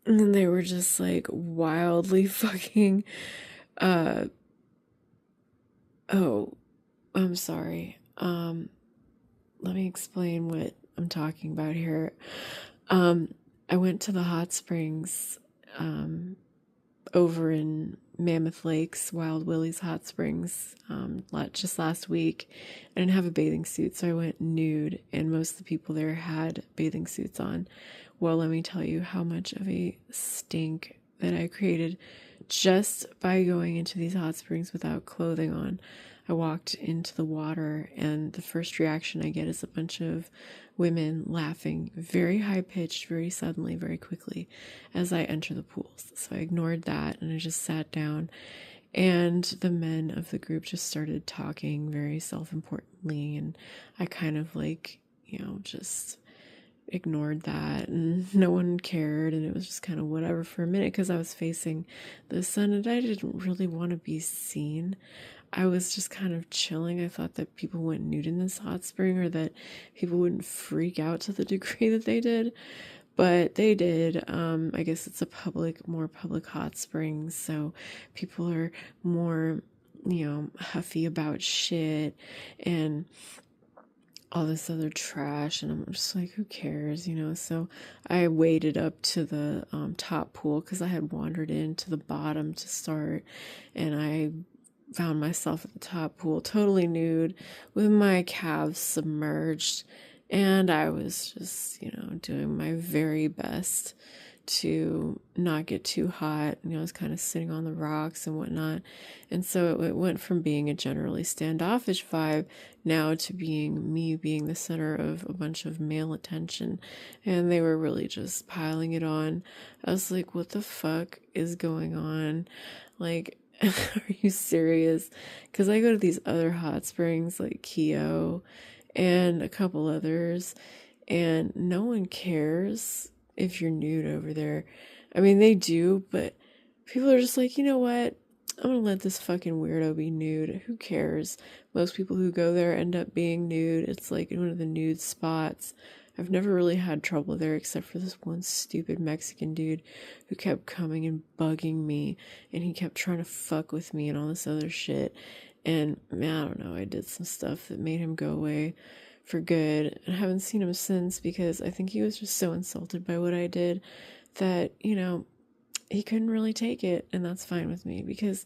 And then they were just like wildly fucking, uh, oh, I'm sorry. Let me explain what I'm talking about here. Um, I went to the hot springs, um, over in Mammoth Lakes, Wild Willie's Hot Springs, just last week. I didn't have a bathing suit, so I went nude, and most of the people there had bathing suits on. Well, let me tell you how much of a stink that I created just by going into these hot springs without clothing on. I walked into the water, and the first reaction I get is a bunch of women laughing very high pitched, very suddenly, very quickly as I enter the pools. So I ignored that and I just sat down. And the men of the group just started talking very self importantly. And I kind of like, just ignored that, and no one cared, and it was just kind of whatever for a minute because I was facing the sun and I didn't really want to be seen. I was just kind of chilling. I thought that people went nude in this hot spring, or that people wouldn't freak out to the degree that they did, but they did. I guess it's more public hot springs, so people are more, huffy about shit and all this other trash, and I'm just like, who cares, So I waded up to the top pool because I had wandered into the bottom to start, and I found myself at the top pool totally nude with my calves submerged, and I was just, doing my very best to not get too hot. I was kind of sitting on the rocks and whatnot. And so it went from being a generally standoffish vibe now to being the center of a bunch of male attention. And they were really just piling it on. I was like, what the fuck is going on? Like, are you serious? Because I go to these other hot springs like Keo and a couple others, and no one cares if you're nude over there. I mean, they do, but people are just like, you know what? I'm gonna let this fucking weirdo be nude. Who cares? Most people who go there end up being nude. It's like in one of the nude spots. I've never really had trouble there except for this one stupid Mexican dude who kept coming and bugging me, and he kept trying to fuck with me and all this other shit. And man, I don't know, I did some stuff that made him go away for good. I haven't seen him since because I think he was just so insulted by what I did that, he couldn't really take it. And that's fine with me because,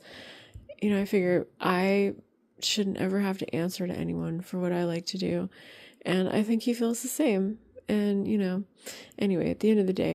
I figure I shouldn't ever have to answer to anyone for what I like to do. And I think he feels the same. And, anyway, at the end of the day,